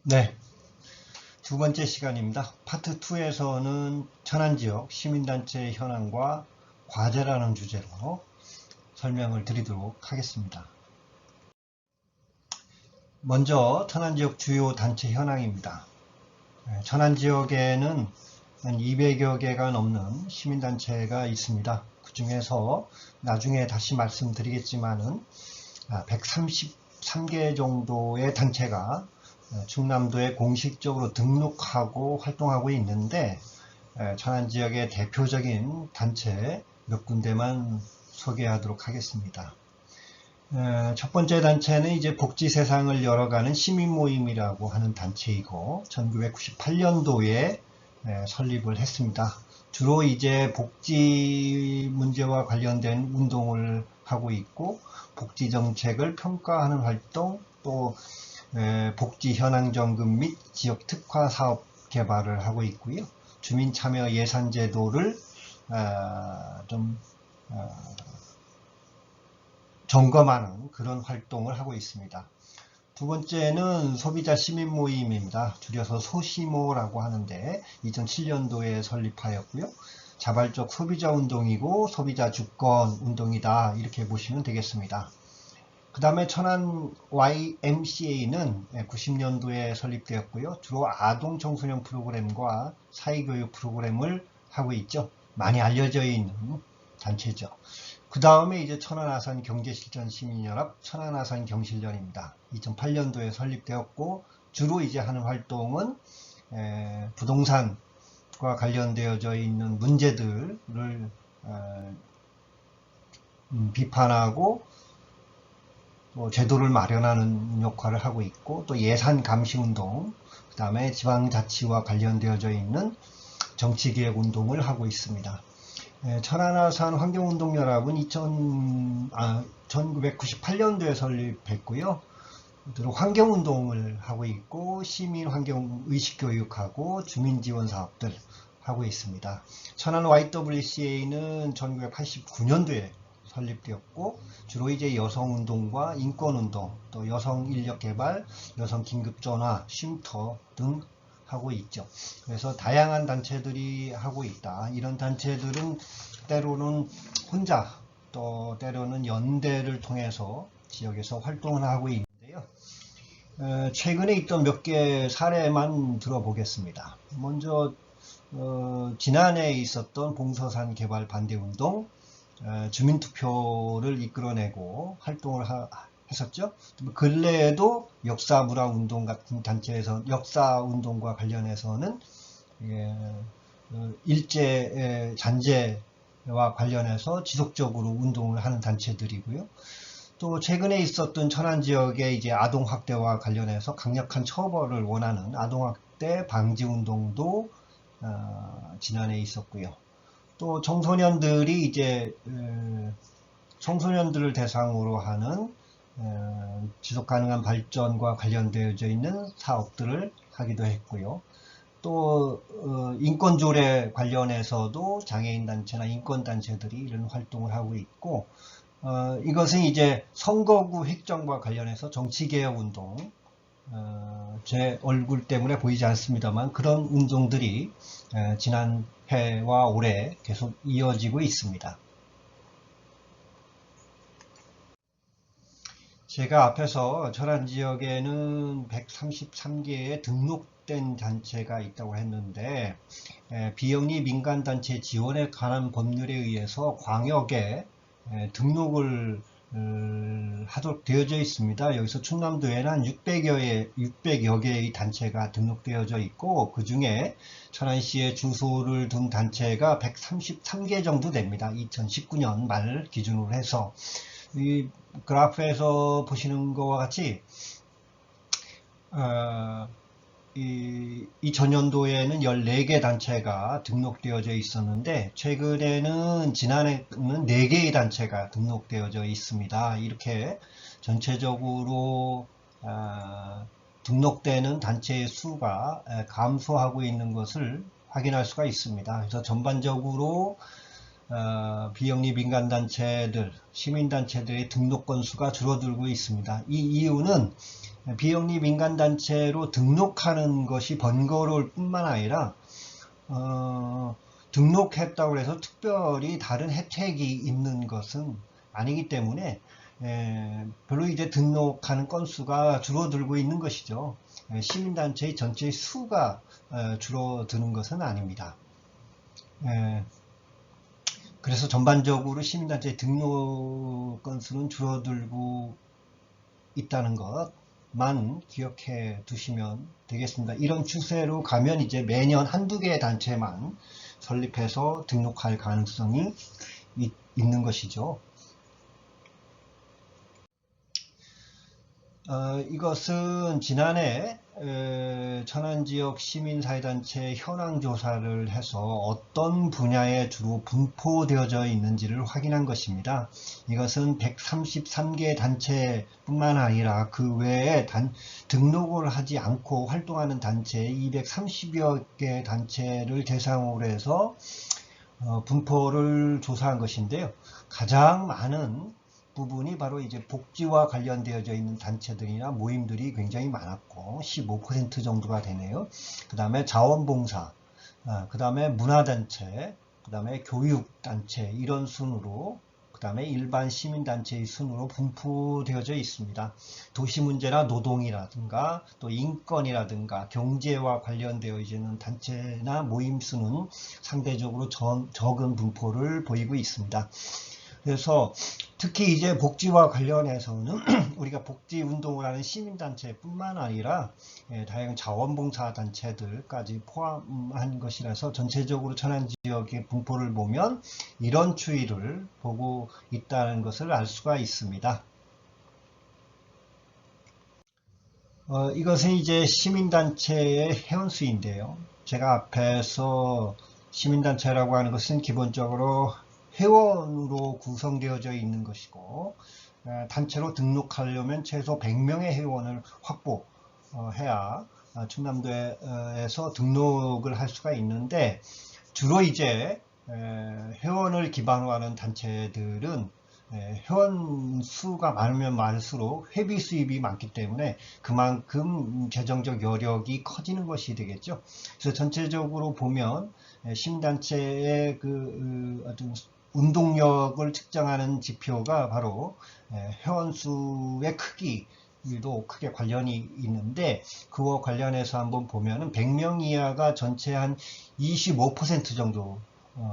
네, 두 번째 시간입니다. 파트 2에서는 천안지역 시민단체 현황과 과제라는 주제로 설명을 드리도록 하겠습니다. 먼저 천안지역 주요 단체 현황입니다. 천안지역에는 한 200여 개가 넘는 시민단체가 있습니다. 그 중에서 나중에 다시 말씀드리겠지만은 133개 정도의 단체가 충남도에 공식적으로 등록하고 활동하고 있는데, 천안지역의 대표적인 단체 몇 군데만 소개하도록 하겠습니다. 첫 번째 단체는 이제 복지세상을 열어가는 시민모임이라고 하는 단체이고 1998년도에 설립을 했습니다. 주로 이제 복지 문제와 관련된 운동을 하고 있고 복지 정책을 평가하는 활동, 또 복지 현황 점검 및 지역 특화 사업 개발을 하고 있고요. 주민 참여 예산 제도를 점검하는 그런 활동을 하고 있습니다. 두 번째는 소비자 시민 모임입니다. 줄여서 소시모라고 하는데 2007년도에 설립하였고요. 자발적 소비자 운동이고 소비자 주권 운동이다, 이렇게 보시면 되겠습니다. 그 다음에 천안 YMCA는 90년도에 설립되었고요. 주로 아동 청소년 프로그램과 사회교육 프로그램을 하고 있죠. 많이 알려져 있는 단체죠. 그 다음에 이제 천안아산 경제실천 시민연합 천안아산 경실련입니다. 2008년도에 설립되었고 주로 이제 하는 활동은 부동산과 관련되어져 있는 문제들을 비판하고 또 제도를 마련하는 역할을 하고 있고, 또 예산 감시 운동, 그 다음에 지방자치와 관련되어져 있는 정치개혁 운동을 하고 있습니다. 천안아산 환경운동연합은 1998년도에 설립했고요. 환경운동을 하고 있고 시민 환경 의식교육하고 주민지원 사업들 하고 있습니다. 천안 YWCA는 1989년도에 설립되었고 주로 이제 여성운동과 인권운동, 또 여성인력개발, 여성긴급전화, 쉼터 등 하고 있죠. 그래서 다양한 단체들이 하고 있다. 이런 단체들은 때로는 혼자, 또 때로는 연대를 통해서 지역에서 활동을 하고 있는데요. 최근에 있던 몇 개 사례만 들어보겠습니다. 먼저 지난해에 있었던 봉서산 개발 반대운동, 주민투표를 이끌어내고 활동을 했었죠. 근래에도 역사문화운동 같은 단체에서 역사운동과 관련해서는 일제 잔재와 관련해서 지속적으로 운동을 하는 단체들이고요. 또 최근에 있었던 천안지역의 이제 아동학대와 관련해서 강력한 처벌을 원하는 아동학대 방지운동도 지난해 있었고요. 또 청소년들이 이제 청소년들을 대상으로 하는 지속가능한 발전과 관련되어져 있는 사업들을 하기도 했고요. 또 인권조례 관련해서도 장애인단체나 인권단체들이 이런 활동을 하고 있고, 이것은 이제 선거구 획정과 관련해서 정치개혁운동, 제 얼굴 때문에 보이지 않습니다만 그런 운동들이 지난 해와 올해 계속 이어지고 있습니다. 제가 앞에서 천안지역에는 133개의 등록된 단체가 있다고 했는데, 비영리 민간단체 지원에 관한 법률에 의해서 광역에 등록을 하도록 되어져 있습니다. 여기서 충남도에는 한 600여 개의 단체가 등록되어져 있고, 그 중에 천안시에 주소를 둔 단체가 133개 정도 됩니다. 2019년 말 기준으로 해서. 이 그래프에서 보시는 것과 같이 2000년도에는 14개 단체가 등록되어져 있었는데 최근에는 지난해는 4개의 단체가 등록되어져 있습니다. 이렇게 전체적으로 등록되는 단체의 수가 감소하고 있는 것을 확인할 수가 있습니다. 그래서 전반적으로 비영리 민간단체들, 시민단체들의 등록 건수가 줄어들고 있습니다. 이 이유는 비영리 민간단체로 등록하는 것이 번거로울 뿐만 아니라 등록했다고 해서 특별히 다른 혜택이 있는 것은 아니기 때문에 별로 이제 등록하는 건수가 줄어들고 있는 것이죠. 시민단체의 전체 수가 줄어드는 것은 아닙니다. 그래서 전반적으로 시민단체 등록 건수는 줄어들고 있다는 것만 기억해 두시면 되겠습니다. 이런 추세로 가면 이제 매년 한두 개의 단체만 설립해서 등록할 가능성이 있는 것이죠. 이것은 지난해 천안지역 시민사회단체 현황 조사를 해서 어떤 분야에 주로 분포되어져 있는지를 확인한 것입니다. 이것은 133개 단체뿐만 아니라 그 외에 등록을 하지 않고 활동하는 단체 230여 개 단체를 대상으로 해서 분포를 조사한 것인데요. 가장 많은 부분이 바로 이제 복지와 관련되어져 있는 단체들이나 모임들이 굉장히 많았고 15% 정도가 되네요. 그 다음에 자원봉사, 그 다음에 문화단체, 그 다음에 교육단체 이런 순으로, 그 다음에 일반 시민단체의 순으로 분포되어져 있습니다. 도시문제나 노동이라든가 또 인권이라든가 경제와 관련되어 있는 단체나 모임 수는 상대적으로 적은 분포를 보이고 있습니다. 그래서 특히 이제 복지와 관련해서는 우리가 복지 운동을 하는 시민단체뿐만 아니라 다양한 자원봉사 단체들까지 포함한 것이라서 전체적으로 천안 지역의 분포를 보면 이런 추이를 보고 있다는 것을 알 수가 있습니다. 이것은 이제 시민단체의 회원수인데요. 제가 앞에서 시민단체라고 하는 것은 기본적으로 회원으로 구성되어져 있는 것이고 단체로 등록하려면 최소 100명의 회원을 확보해야 충남도에서 등록을 할 수가 있는데 주로 이제 회원을 기반으로 하는 단체들은 회원 수가 많으면 많을수록 회비 수입이 많기 때문에 그만큼 재정적 여력이 커지는 것이 되겠죠. 그래서 전체적으로 보면 시민단체의 어떤 운동력을 측정하는 지표가 바로 회원 수의 크기도 크게 관련이 있는데 그와 관련해서 한번 보면은 100명 이하가 전체 한 25% 정도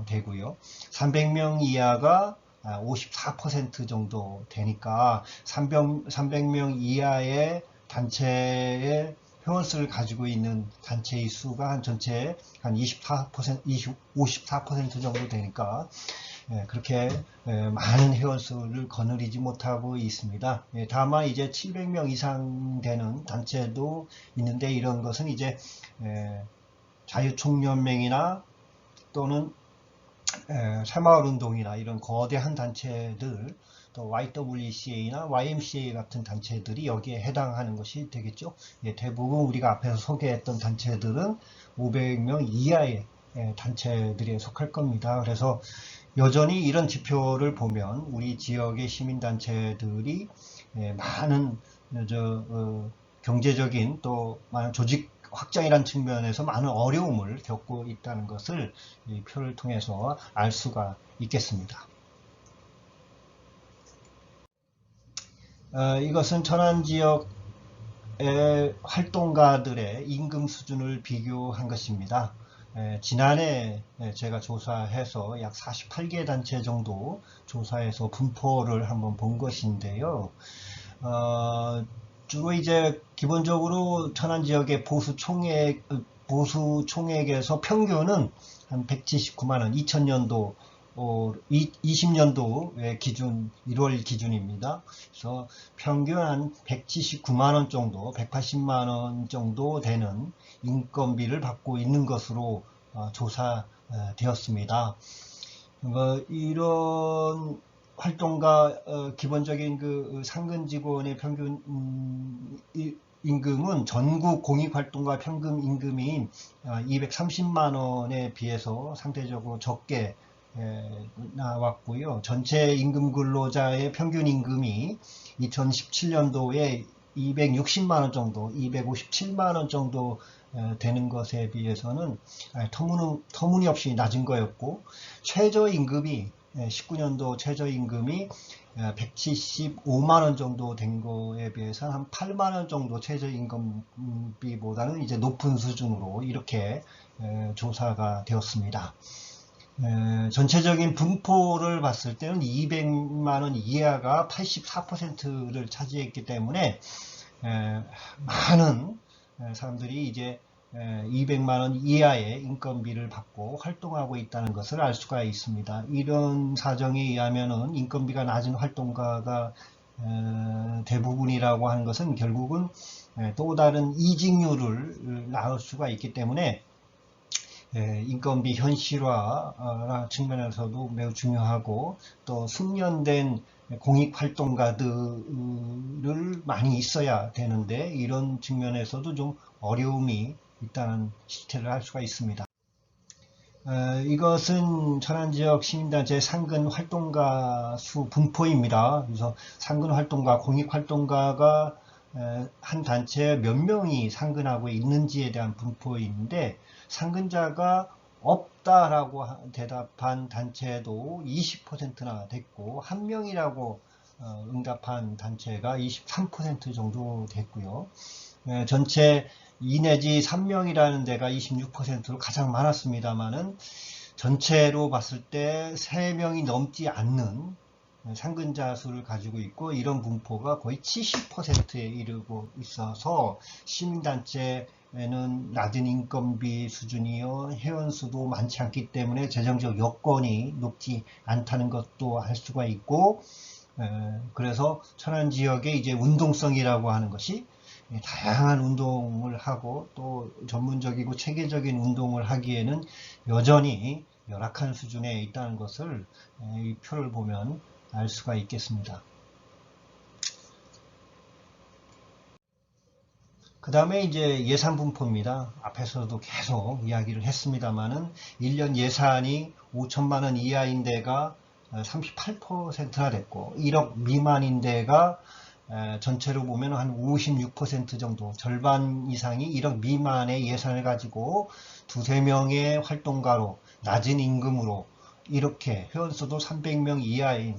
되고요. 300명 이하가 54% 정도 되니까 300명 이하의 단체의 회원수를 가지고 있는 단체의 수가 한 전체의 한 54% 정도 되니까 그렇게 많은 회원수를 거느리지 못하고 있습니다. 다만 이제 700명 이상 되는 단체도 있는데 이런 것은 이제 자유총연맹이나 또는 새마을운동이나 이런 거대한 단체들 또 YWCA나 YMCA 같은 단체들이 여기에 해당하는 것이 되겠죠. 대부분 우리가 앞에서 소개했던 단체들은 500명 이하의 단체들에 속할 겁니다. 그래서 여전히 이런 지표를 보면 우리 지역의 시민단체들이 많은 경제적인 또 많은 조직 확장이라는 측면에서 많은 어려움을 겪고 있다는 것을 이 표를 통해서 알 수가 있겠습니다. 이것은 천안 지역의 활동가들의 임금 수준을 비교한 것입니다. 지난해 제가 조사해서 약 48개 단체 정도 조사해서 분포를 한번 본 것인데요. 주로 이제 기본적으로 천안 지역의 보수 총액에서 평균은 한 179만원, 2000년도 20년도의 기준, 1월 기준입니다. 그래서 평균 한 179만원 정도, 180만원 정도 되는 인건비를 받고 있는 것으로 조사되었습니다. 이런 활동가 기본적인 그 상근 직원의 평균 임금은 전국 공익활동가 평균 임금인 230만원에 비해서 상대적으로 적게 나왔고요. 전체 임금 근로자의 평균 임금이 2017년도에 260만원 정도, 257만원 정도 되는 것에 비해서는 터무니없이 낮은 거였고, 최저임금이 19년도 최저임금이 175만원 정도 된 거에 비해서 한 8만원 정도 최저임금비보다는 이제 높은 수준으로 이렇게 조사가 되었습니다. 전체적인 분포를 봤을 때는 200만원 이하가 84%를 차지했기 때문에 많은 사람들이 이제 200만원 이하의 인건비를 받고 활동하고 있다는 것을 알 수가 있습니다. 이런 사정에 의하면은 인건비가 낮은 활동가가 대부분이라고 하는 것은 결국은 또 다른 이직률을 낳을 수가 있기 때문에 인건비 현실화 측면에서도 매우 중요하고, 또 숙련된 공익활동가들을 많이 있어야 되는데 이런 측면에서도 좀 어려움이 있다는 실태를 알 수가 있습니다. 이것은 천안지역 시민단체 상근 활동가 수 분포입니다. 그래서 상근 활동가, 공익활동가가 한 단체에 몇 명이 상근하고 있는지에 대한 분포인데, 상근자가 없다라고 대답한 단체도 20%나 됐고, 한 명이라고 응답한 단체가 23% 정도 됐고요. 전체 2 내지 3명이라는 데가 26%로 가장 많았습니다만은, 전체로 봤을 때 3명이 넘지 않는 상근자 수를 가지고 있고, 이런 분포가 거의 70%에 이르고 있어서 시민단체에는 낮은 인건비 수준이요, 회원수도 많지 않기 때문에 재정적 여건이 높지 않다는 것도 알 수가 있고, 그래서 천안지역의 이제 운동성이라고 하는 것이 다양한 운동을 하고 또 전문적이고 체계적인 운동을 하기에는 여전히 열악한 수준에 있다는 것을 이 표를 보면 알 수가 있겠습니다. 그 다음에 이제 예산 분포입니다. 앞에서도 계속 이야기를 했습니다만은 1년 예산이 5천만원 이하인 데가 38%나 됐고, 1억 미만인 데가 전체로 보면 한 56% 정도, 절반 이상이 1억 미만의 예산을 가지고 두세 명의 활동가로 낮은 임금으로 이렇게 회원수도 300명 이하인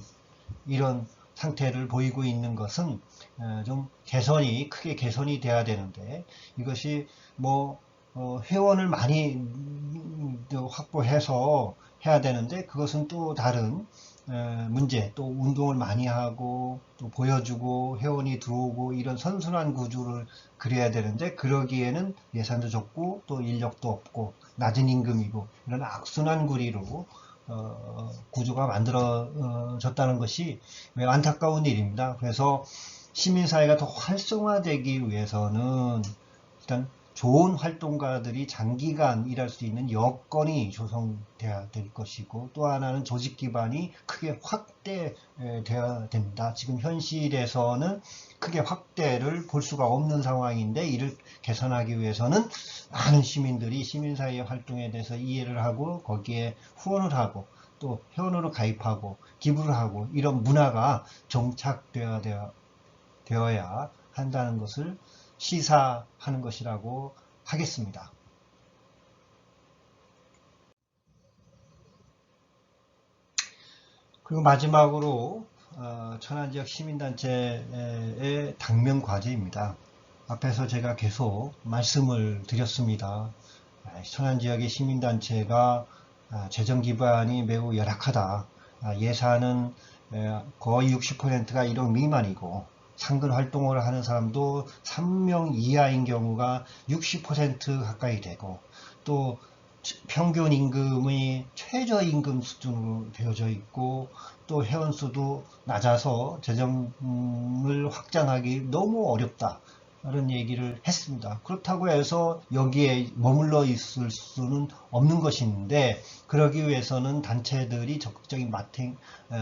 이런 상태를 보이고 있는 것은 좀 크게 개선이 돼야 되는데, 이것이 뭐 회원을 많이 확보해서 해야 되는데, 그것은 또 다른 문제, 또 운동을 많이 하고 또 보여주고 회원이 들어오고 이런 선순환 구조를 그려야 되는데, 그러기에는 예산도 적고 또 인력도 없고 낮은 임금이고 이런 악순환 구리로 구조가 만들어졌다는 것이 매우 안타까운 일입니다. 그래서 시민사회가 더 활성화되기 위해서는 일단 좋은 활동가들이 장기간 일할 수 있는 여건이 조성돼야 될 것이고, 또 하나는 조직 기반이 크게 확대돼야 됩니다. 지금 현실에서는 크게 확대를 볼 수가 없는 상황인데, 이를 개선하기 위해서는 많은 시민들이 시민사회 활동에 대해서 이해를 하고 거기에 후원을 하고 또 회원으로 가입하고 기부를 하고 이런 문화가 정착되어야 한다는 것을 시사하는 것이라고 하겠습니다. 그리고 마지막으로 천안지역 시민단체의 당면 과제입니다. 앞에서 제가 계속 말씀을 드렸습니다. 천안지역의 시민단체가 재정 기반이 매우 열악하다. 예산은 거의 60%가 1억 미만이고, 상근 활동을 하는 사람도 3명 이하인 경우가 60% 가까이 되고, 또 평균 임금이 최저임금 수준으로 되어져 있고, 또 회원수도 낮아서 재정을 확장하기 너무 어렵다, 이런 얘기를 했습니다. 그렇다고 해서 여기에 머물러 있을 수는 없는 것인데, 그러기 위해서는 단체들이 적극적인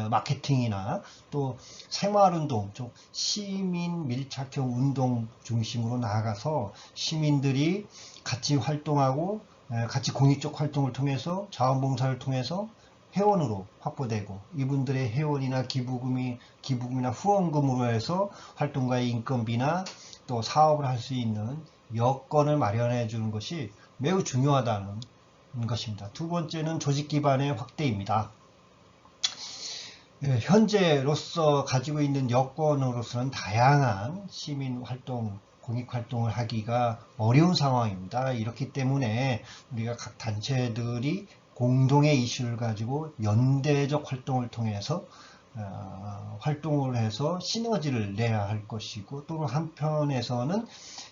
마케팅이나 또 생활운동, 좀 시민 밀착형 운동 중심으로 나아가서 시민들이 같이 활동하고 같이 공익적 활동을 통해서 자원봉사를 통해서 회원으로 확보되고 이분들의 회원이나 기부금이나 후원금으로 해서 활동가의 인건비나 또 사업을 할 수 있는 여건을 마련해 주는 것이 매우 중요하다는 것입니다. 두 번째는 조직 기반의 확대입니다. 현재로서 가지고 있는 여건으로서는 다양한 시민 활동, 공익 활동을 하기가 어려운 상황입니다. 이렇기 때문에 우리가 각 단체들이 공동의 이슈를 가지고 연대적 활동을 통해서 활동을 해서 시너지를 내야 할 것이고, 또 한편에서는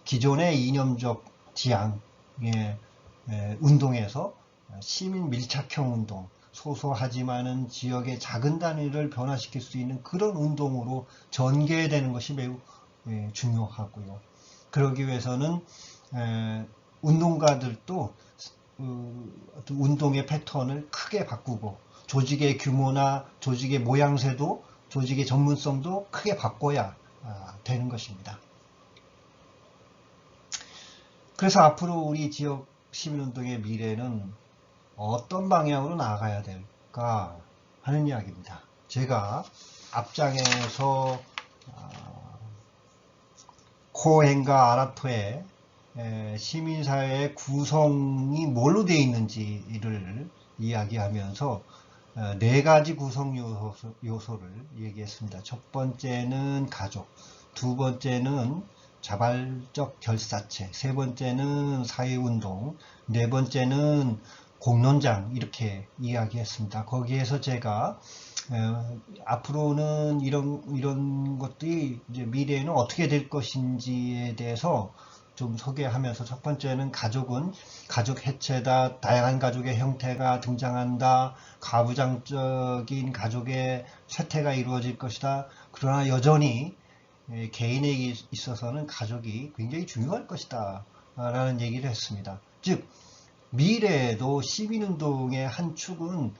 기존의 이념적 지향의 운동에서 시민 밀착형 운동, 소소하지만은 지역의 작은 단위를 변화시킬 수 있는 그런 운동으로 전개되는 것이 매우 중요하고요. 그러기 위해서는 운동가들도 어떤 운동의 패턴을 크게 바꾸고 조직의 규모나 조직의 모양새도 조직의 전문성도 크게 바꿔야 되는 것입니다. 그래서 앞으로 우리 지역 시민운동의 미래는 어떤 방향으로 나아가야 될까 하는 이야기입니다. 제가 앞장에서 코헨과 아라토의 시민사회의 구성이 뭘로 되어 있는지를 이야기하면서 네 가지 구성 요소를 얘기했습니다. 첫 번째는 가족, 두 번째는 자발적 결사체, 세 번째는 사회운동, 네 번째는 공론장, 이렇게 이야기했습니다. 거기에서 제가 앞으로는 이런 것들이 이제 미래에는 어떻게 될 것인지에 대해서 좀 소개하면서, 첫 번째는 가족은 가족 해체다, 다양한 가족의 형태가 등장한다, 가부장적인 가족의 쇠퇴가 이루어질 것이다. 그러나 여전히 개인에게 있어서는 가족이 굉장히 중요할 것이다 라는 얘기를 했습니다. 즉 미래에도 시민운동의 한 축은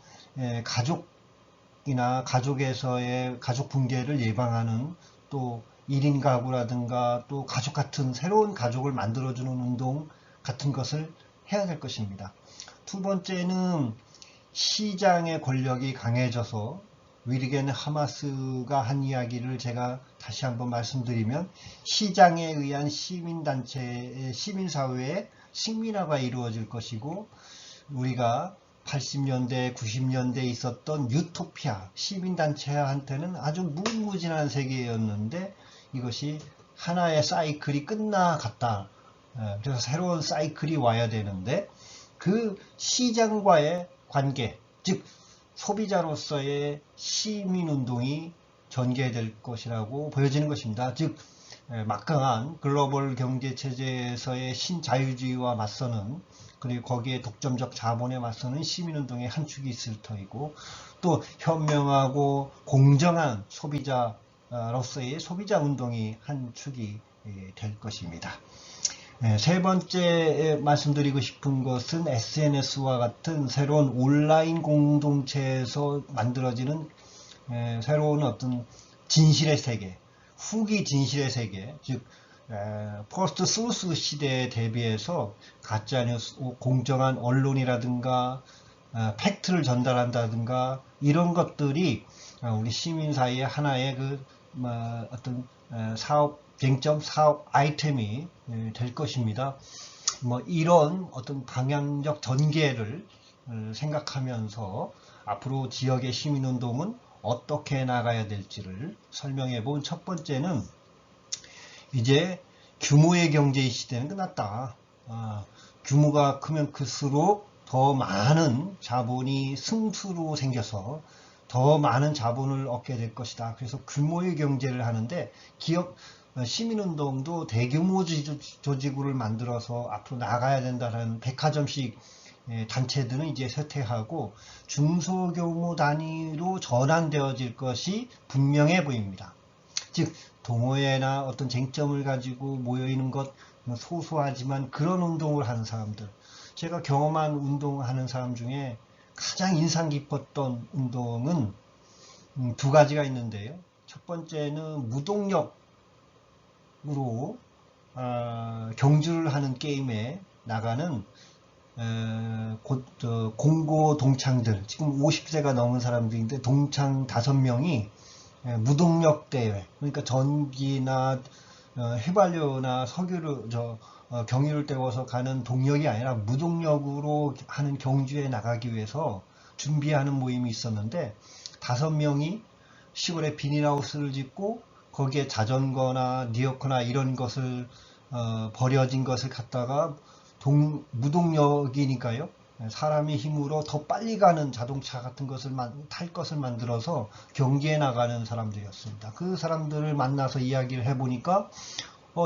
가족이나 가족에서의 가족 붕괴를 예방하는, 또 1인 가구라든가 또 가족 같은 새로운 가족을 만들어주는 운동 같은 것을 해야 될 것입니다. 두 번째는 시장의 권력이 강해져서, 위르겐 하마스가 한 이야기를 제가 다시 한번 말씀드리면, 시장에 의한 시민단체의 시민사회의 식민화가 이루어질 것이고, 우리가 80년대, 90년대에 있었던 유토피아, 시민단체한테는 아주 무궁무진한 세계였는데 이것이 하나의 사이클이 끝나갔다. 그래서 새로운 사이클이 와야 되는데, 그 시장과의 관계, 즉 소비자로서의 시민운동이 전개될 것이라고 보여지는 것입니다. 즉 막강한 글로벌 경제체제에서의 신자유주의와 맞서는, 그리고 거기에 독점적 자본에 맞서는 시민운동의 한 축이 있을 터이고, 또 현명하고 공정한 소비자로서의 소비자운동이 한 축이 될 것입니다. 세 번째 말씀드리고 싶은 것은 SNS와 같은 새로운 온라인 공동체에서 만들어지는 새로운 어떤 진실의 세계, 후기 진실의 세계, 즉 포스트 소스 시대에 대비해서 가짜뉴스, 공정한 언론이라든가 팩트를 전달한다든가 이런 것들이 우리 시민 사이에 하나의 그 어떤 사업 쟁점, 사업 아이템이 될 것입니다. 이런 어떤 방향적 전개를 생각하면서 앞으로 지역의 시민운동은 어떻게 나가야 될지를 설명해 본 첫 번째는, 이제 규모의 경제의 시대는 끝났다. 규모가 크면 클수록 더 많은 자본이 승수로 생겨서 더 많은 자본을 얻게 될 것이다. 그래서 규모의 경제를 하는데 시민운동도 대규모 조직을 만들어서 앞으로 나가야 된다는 백화점식 단체들은 이제 쇠퇴하고 중소규모 단위로 전환되어질 것이 분명해 보입니다. 즉 동호회나 어떤 쟁점을 가지고 모여있는 것, 소소하지만 그런 운동을 하는 사람들, 제가 경험한 운동하는 사람 중에 가장 인상 깊었던 운동은 두 가지가 있는데요. 첫 번째는 무동력으로 경주를 하는 게임에 나가는 공고 동창들, 지금 50세가 넘은 사람들인데 동창 5명이 무동력 대회, 그러니까 전기나 휘발유나 석유를 경유를 때워서 가는 동력이 아니라 무동력으로 하는 경주에 나가기 위해서 준비하는 모임이 있었는데 5명이 시골에 비닐하우스를 짓고 거기에 자전거나 리어커나 이런 것을 버려진 것을 갖다가 무동력이니까요. 사람의 힘으로 더 빨리 가는 자동차 같은 것을 탈 것을 만들어서 경기에 나가는 사람들이었습니다. 그 사람들을 만나서 이야기를 해보니까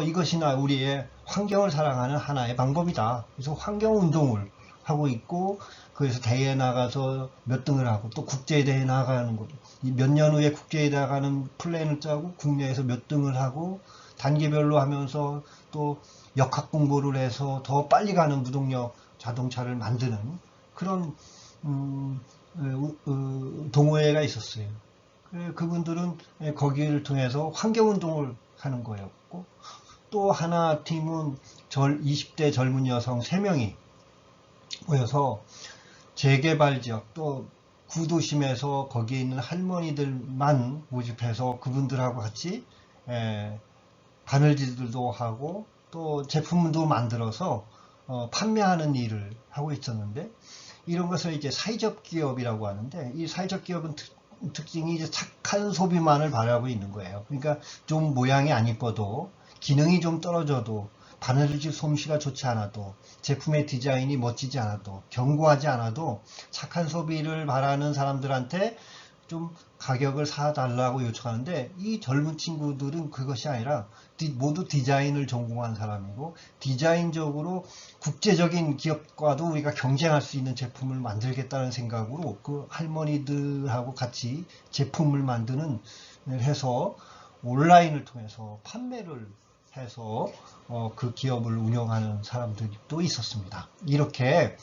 이것이나 우리의 환경을 사랑하는 하나의 방법이다. 그래서 환경운동을 하고 있고 그래서 대회에 나가서 몇 등을 하고 또 국제대회에 나가는 것, 몇 년 후에 국제대회에 나가는 플랜을 짜고 국내에서 몇 등을 하고 단계별로 하면서 또 역학 공부를 해서 더 빨리 가는 무동력 자동차를 만드는 그런 동호회가 있었어요. 그분들은 거기를 통해서 환경운동을 하는 거였고 또 하나 팀은 20대 젊은 여성 3명이 모여서 재개발 지역 또 구도심에서 거기에 있는 할머니들만 모집해서 그분들하고 같이 바늘질도 하고 또 제품도 만들어서 판매하는 일을 하고 있었는데 이런 것을 이제 사회적 기업이라고 하는데 이 사회적 기업은 특징이 이제 착한 소비만을 바라고 있는 거예요. 그러니까 좀 모양이 안 이뻐도 기능이 좀 떨어져도 바늘질 솜씨가 좋지 않아도 제품의 디자인이 멋지지 않아도 견고하지 않아도 착한 소비를 바라는 사람들한테 좀 가격을 사달라고 요청하는데 이 젊은 친구들은 그것이 아니라 모두 디자인을 전공한 사람이고 디자인적으로 국제적인 기업과도 우리가 경쟁할 수 있는 제품을 만들겠다는 생각으로 그 할머니들하고 같이 제품을 만드는 해서 온라인을 통해서 판매를 해서 그 기업을 운영하는 사람들이 또 있었습니다. 이렇게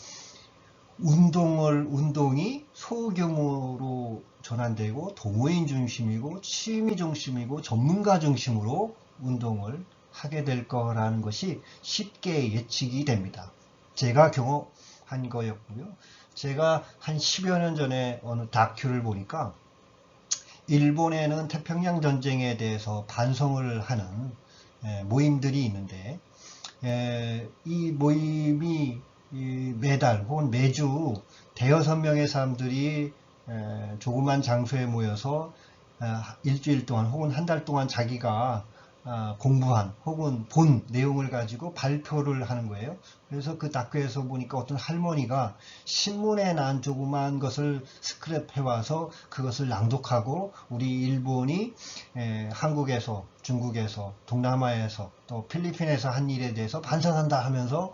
운동이 소규모로 전환되고 동호인 중심이고 취미 중심이고 전문가 중심으로 운동을 하게 될 거라는 것이 쉽게 예측이 됩니다. 제가 경험한 거였고요. 제가 한 10여 년 전에 어느 다큐를 보니까 일본에는 태평양 전쟁에 대해서 반성을 하는 모임들이 있는데 이 모임이 매달 혹은 매주 대여섯 명의 사람들이 조그만 장소에 모여서 일주일 동안 혹은 한 달 동안 자기가 공부한 혹은 본 내용을 가지고 발표를 하는 거예요. 그래서 그 다큐에서 보니까 어떤 할머니가 신문에 난 조그만 것을 스크랩 해와서 그것을 낭독하고 우리 일본이 한국에서 중국에서 동남아에서 또 필리핀에서 한 일에 대해서 반성한다 하면서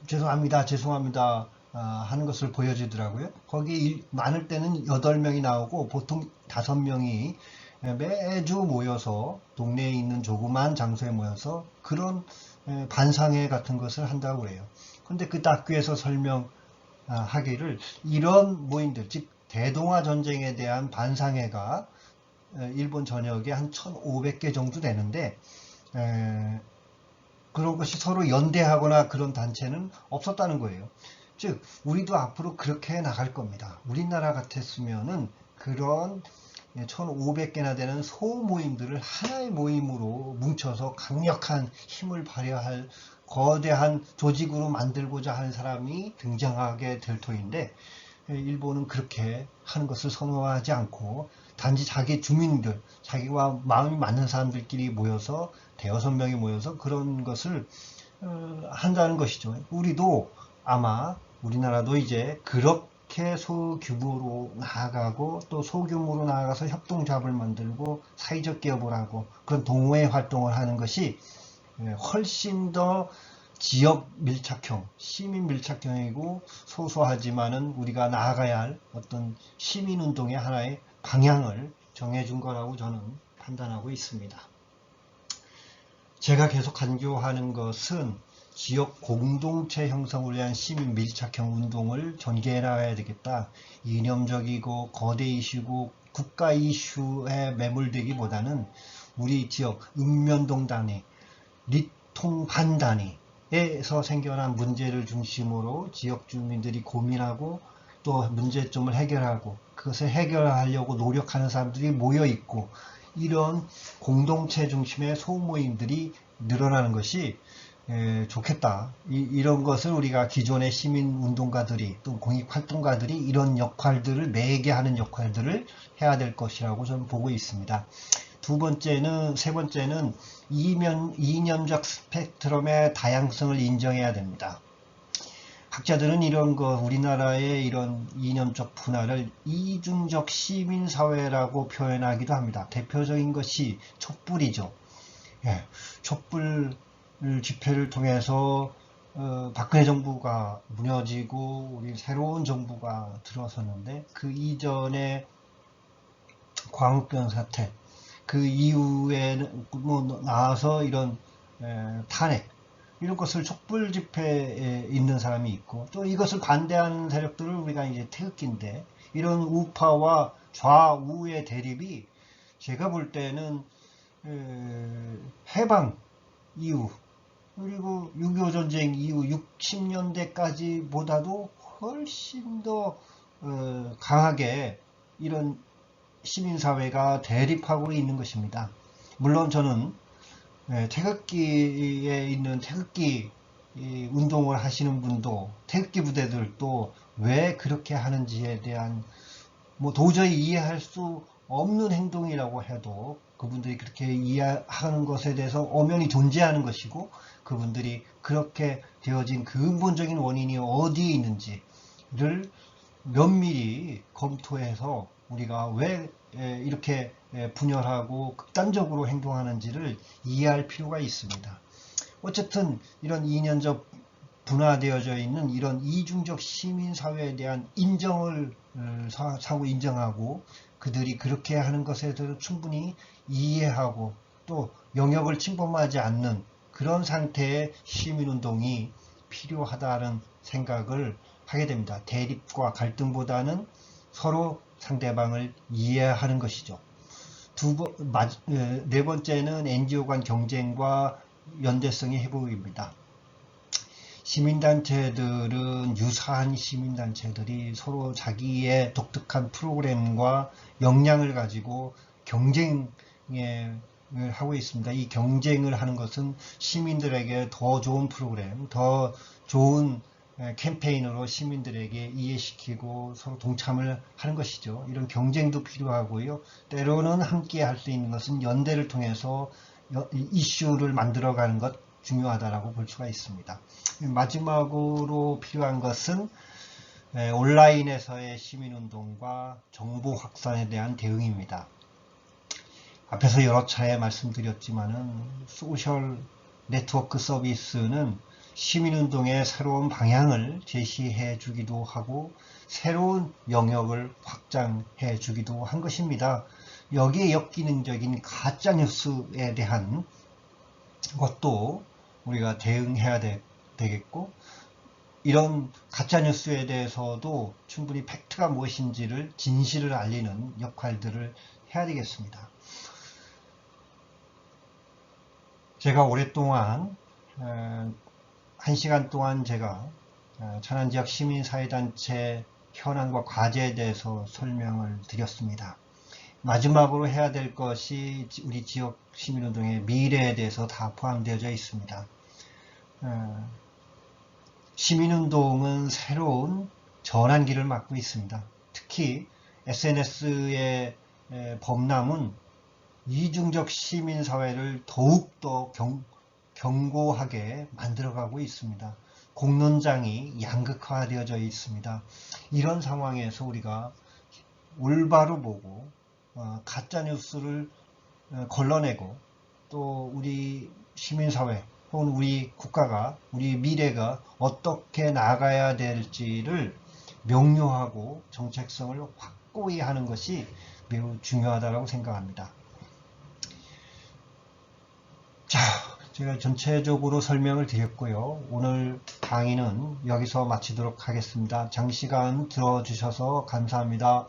죄송합니다 하는 것을 보여주더라고요. 거기 많을 때는 8명이 나오고 보통 5명이 매주 모여서 동네에 있는 조그만 장소에 모여서 그런 반상회 같은 것을 한다고 그래요. 근데 그 다큐에서 설명하기를 이런 모임들, 즉 대동아 전쟁에 대한 반상회가 일본 전역에 한 1500개 정도 되는데 그런 것이 서로 연대하거나 그런 단체는 없었다는 거예요. 즉 우리도 앞으로 그렇게 나갈 겁니다. 우리나라 같았으면은 그런 1500개나 되는 소모임들을 하나의 모임으로 뭉쳐서 강력한 힘을 발휘할 거대한 조직으로 만들고자 하는 사람이 등장하게 될 터인데 일본은 그렇게 하는 것을 선호하지 않고 단지 자기 주민들, 자기와 마음이 맞는 사람들끼리 모여서 대여섯 명이 모여서 그런 것을 한다는 것이죠. 우리도 아마 우리나라도 이제 그렇게 소규모로 나아가고 또 소규모로 나아가서 협동조합을 만들고 사회적 기업을 하고 그런 동호회 활동을 하는 것이 훨씬 더 지역 밀착형, 시민 밀착형이고 소소하지만은 우리가 나아가야 할 어떤 시민운동의 하나의 방향을 정해준 거라고 저는 판단하고 있습니다. 제가 계속 강조하는 것은 지역 공동체 형성을 위한 시민 밀착형 운동을 전개해 나가야 되겠다. 이념적이고 거대 이슈고 국가 이슈에 매몰되기보다는 우리 지역 읍면동 단위, 리통 반 단위, 에서 생겨난 문제를 중심으로 지역 주민들이 고민하고 또 문제점을 해결하고 그것을 해결하려고 노력하는 사람들이 모여 있고 이런 공동체 중심의 소모임들이 늘어나는 것이 좋겠다. 이런 것을 우리가 기존의 시민운동가들이 또 공익활동가들이 이런 역할들을 매개하는 역할들을 해야 될 것이라고 저는 보고 있습니다. 세 번째는 이념적 스펙트럼의 다양성을 인정해야 됩니다. 학자들은 이런 우리나라의 이런 이념적 분화를 이중적 시민사회라고 표현하기도 합니다. 대표적인 것이 촛불이죠. 촛불 집회를 통해서 박근혜 정부가 무너지고 우리 새로운 정부가 들어섰는데 그 이전에 광우병 사태 그 이후에 나와서 이런 탄핵 이런 것을 촛불 집회에 있는 사람이 있고 또 이것을 반대하는 세력들을 우리가 이제 태극기인데 이런 우파와 좌우의 대립이 제가 볼 때는 해방 이후 그리고 6.25 전쟁 이후 60년대까지 보다도 훨씬 더 강하게 이런 시민사회가 대립하고 있는 것입니다. 물론 저는 태극기에 있는 태극기 운동을 하시는 분도 태극기 부대들도 왜 그렇게 하는지에 대한 도저히 이해할 수 없는 행동이라고 해도 그분들이 그렇게 이해하는 것에 대해서 엄연히 존재하는 것이고 그분들이 그렇게 되어진 근본적인 원인이 어디에 있는지를 면밀히 검토해서 우리가 왜 이렇게 분열하고 극단적으로 행동하는지를 이해할 필요가 있습니다. 어쨌든 이런 이념적 분화되어져 있는 이런 이중적 시민사회에 대한 인정을 상호 인정하고 그들이 그렇게 하는 것에 대해서 충분히 이해하고 또 영역을 침범하지 않는 그런 상태의 시민운동이 필요하다는 생각을 하게 됩니다. 대립과 갈등보다는 서로 상대방을 이해하는 것이죠. 네 번째는 NGO 간 경쟁과 연대성의 회복입니다. 시민단체들은 유사한 시민단체들이 서로 자기의 독특한 프로그램과 역량을 가지고 경쟁을 하고 있습니다. 이 경쟁을 하는 것은 시민들에게 더 좋은 프로그램, 더 좋은 캠페인으로 시민들에게 이해시키고 서로 동참을 하는 것이죠. 이런 경쟁도 필요하고요. 때로는 함께 할 수 있는 것은 연대를 통해서 이슈를 만들어가는 것 중요하다고 볼 수가 있습니다. 마지막으로 필요한 것은 온라인에서의 시민운동과 정보 확산에 대한 대응입니다. 앞에서 여러 차례 말씀드렸지만은 소셜 네트워크 서비스는 시민운동의 새로운 방향을 제시해 주기도 하고 새로운 영역을 확장해 주기도 한 것입니다. 여기에 역기능적인 가짜뉴스에 대한 것도 우리가 대응해야 되겠고 이런 가짜뉴스에 대해서도 충분히 팩트가 무엇인지를 진실을 알리는 역할들을 해야 되겠습니다. 제가 오랫동안 1시간 동안 제가 천안지역 시민사회단체 현안과 과제에 대해서 설명을 드렸습니다. 마지막으로 해야 될 것이 우리 지역 시민운동의 미래에 대해서 다 포함되어져 있습니다. 시민운동은 새로운 전환기를 맞고 있습니다. 특히 SNS의 범람은 이중적 시민사회를 더욱더 견고하게 만들어가고 있습니다. 공론장이 양극화되어져 있습니다. 이런 상황에서 우리가 올바로 보고 가짜뉴스를 걸러내고 또 우리 시민사회 혹은 우리 국가가 우리 미래가 어떻게 나아가야 될지를 명료하고 정책성을 확고히 하는 것이 매우 중요하다고 생각합니다. 자, 제가 전체적으로 설명을 드렸고요. 오늘 강의는 여기서 마치도록 하겠습니다. 장시간 들어주셔서 감사합니다.